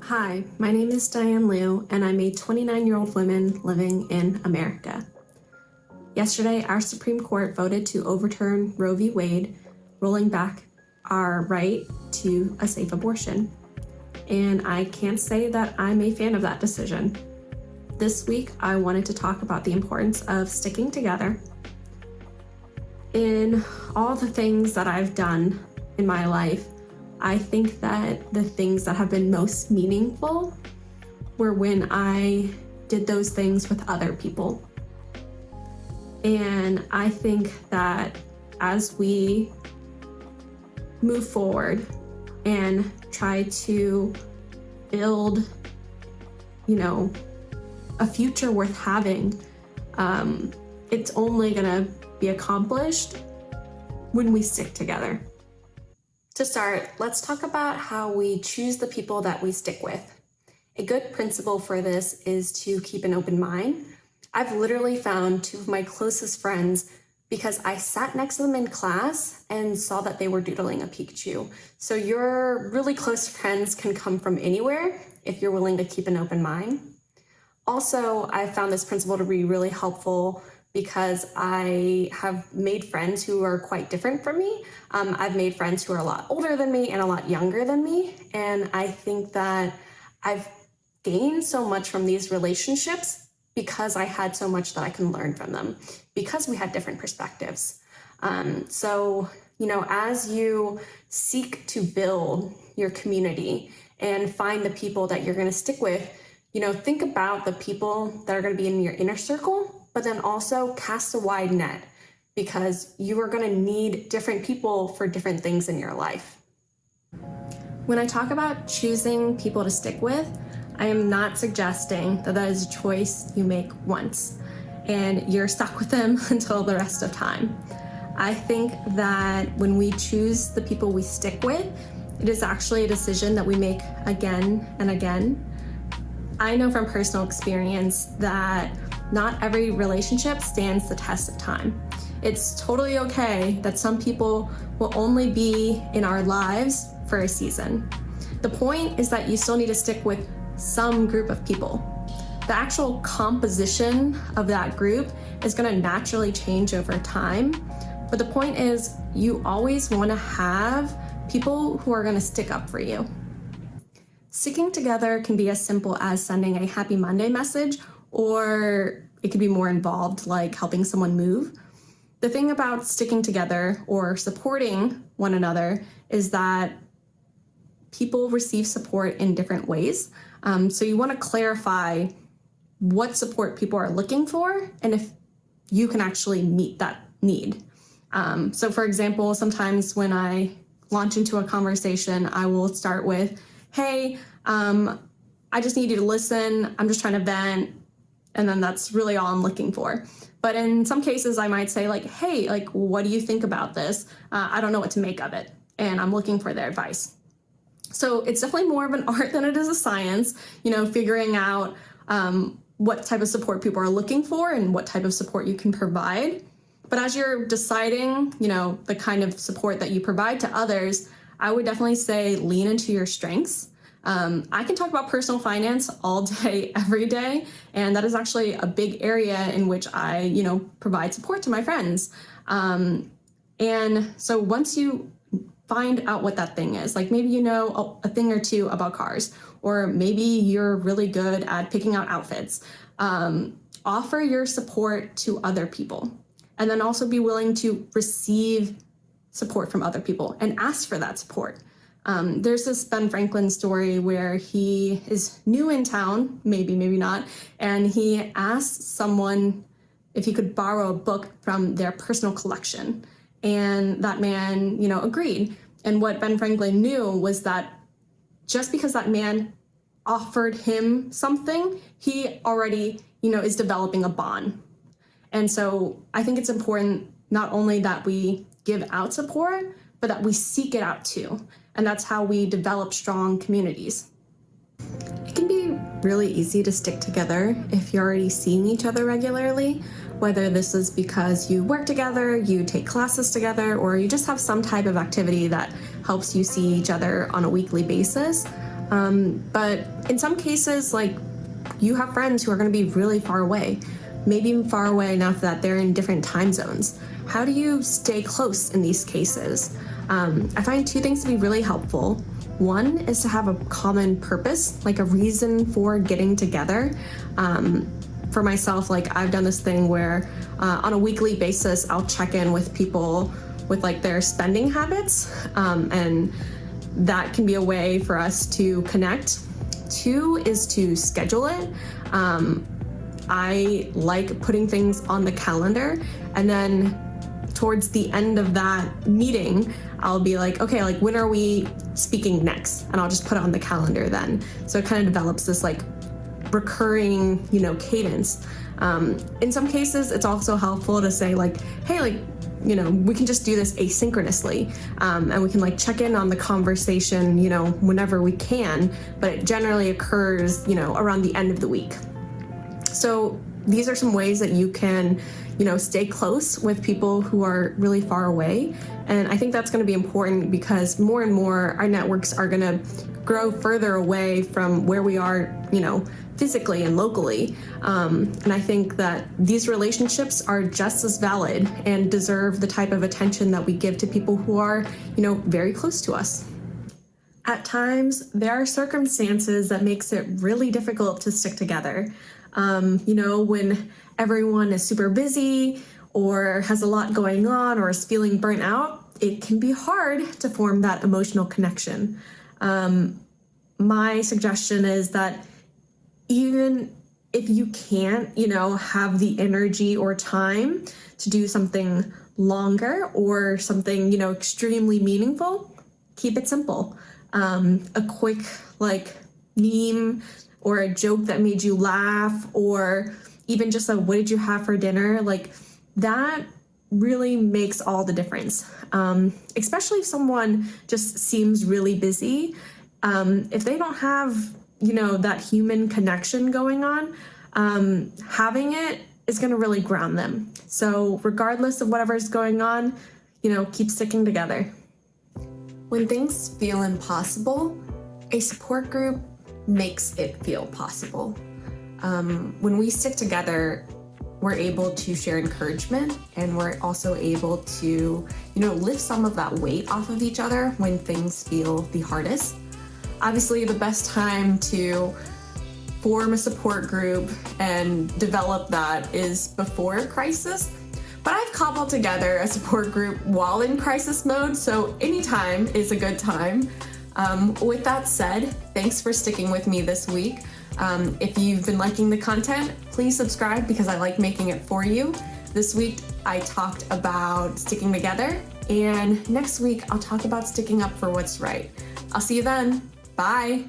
Hi, my name is Diane Liu, and I'm a 29-year-old woman living in America. Yesterday, our Supreme Court voted to overturn Roe v. Wade, rolling back our right to a safe abortion. And I can't say that I'm a fan of that decision. This week, I wanted to talk about the importance of sticking together. In all the things that I've done in my life, I think that the things that have been most meaningful were when I did those things with other people. And I think that as we move forward and try to build, a future worth having, it's only gonna be accomplished when we stick together. To start, let's talk about how we choose the people that we stick with. A good principle for this is to keep an open mind. I've literally found two of my closest friends because I sat next to them in class and saw that they were doodling a Pikachu. So your really close friends can come from anywhere if you're willing to keep an open mind. Also, I found this principle to be really helpful because I have made friends who are quite different from me. I've made friends who are a lot older than me and a lot younger than me. And I think that I've gained so much from these relationships because I had so much that I can learn from them, because we had different perspectives. So, as you seek to build your community and find the people that you're going to stick with, think about the people that are going to be in your inner circle, but then also cast a wide net, because you are going to need different people for different things in your life. When I talk about choosing people to stick with, I am not suggesting that is a choice you make once and you're stuck with them until the rest of time. I think that when we choose the people we stick with, it is actually a decision that we make again and again. I know from personal experience that not every relationship stands the test of time. It's totally okay that some people will only be in our lives for a season. The point is that you still need to stick with some group of people. The actual composition of that group is going to naturally change over time. But the point is, you always want to have people who are going to stick up for you. Sticking together can be as simple as sending a Happy Monday message, or it could be more involved, like helping someone move. The thing about sticking together or supporting one another is that people receive support in different ways. So you want to clarify what support people are looking for and if you can actually meet that need. So for example, sometimes when I launch into a conversation, I will start with, hey, I just need you to listen. I'm just trying to vent. And then that's really all I'm looking for. But in some cases, I might say hey, what do you think about this? I don't know what to make of it. And I'm looking for their advice. So it's definitely more of an art than it is a science, figuring out what type of support people are looking for and what type of support you can provide. But as you're deciding, the kind of support that you provide to others, I would definitely say lean into your strengths. I can talk about personal finance all day, every day, and that is actually a big area in which I, provide support to my friends. And so once you find out what that thing is, maybe a thing or two about cars, or maybe you're really good at picking out outfits, offer your support to other people, and then also be willing to receive support from other people and ask for that support. There's this Ben Franklin story where he is new in town, maybe not, and he asks someone if he could borrow a book from their personal collection. And that man, agreed. And what Ben Franklin knew was that just because that man offered him something, he already, is developing a bond. And so I think it's important not only that we give out support, but that we seek it out too. And that's how we develop strong communities. It can be really easy to stick together if you're already seeing each other regularly, whether this is because you work together, you take classes together, or you just have some type of activity that helps you see each other on a weekly basis. But in some cases, like, you have friends who are going to be really far away, maybe even far away enough that they're in different time zones. How do you stay close in these cases? I find two things to be really helpful. One is to have a common purpose, like a reason for getting together. For myself, like, I've done this thing where on a weekly basis, I'll check in with people with like their spending habits, and that can be a way for us to connect. Two is to schedule it. I like putting things on the calendar, and then towards the end of that meeting, I'll be like, okay, like, when are we speaking next? And I'll just put it on the calendar then. So it kind of develops this like recurring, cadence. In some cases, it's also helpful to say like, hey, like, we can just do this asynchronously, and we can like check in on the conversation, whenever we can, but it generally occurs, around the end of the week. So these are some ways that you can, stay close with people who are really far away. And I think that's going to be important because more and more our networks are going to grow further away from where we are, physically and locally. And I think that these relationships are just as valid and deserve the type of attention that we give to people who are, very close to us. At times, there are circumstances that makes it really difficult to stick together. When everyone is super busy or has a lot going on or is feeling burnt out, it can be hard to form that emotional connection. My suggestion is that even if you can't, have the energy or time to do something longer or something, extremely meaningful, keep it simple. A quick like meme or a joke that made you laugh, or even just what did you have for dinner? Like, that really makes all the difference. Especially if someone just seems really busy. If they don't have, that human connection going on, having it is going to really ground them. So regardless of whatever's going on, keep sticking together. When things feel impossible, a support group makes it feel possible. When we stick together, we're able to share encouragement, and we're also able to, lift some of that weight off of each other when things feel the hardest. Obviously, the best time to form a support group and develop that is before crisis. But I've cobbled together a support group while in crisis mode, so anytime is a good time. With that said, thanks for sticking with me this week. If you've been liking the content, please subscribe because I like making it for you. This week, I talked about sticking together, and next week, I'll talk about sticking up for what's right. I'll see you then. Bye.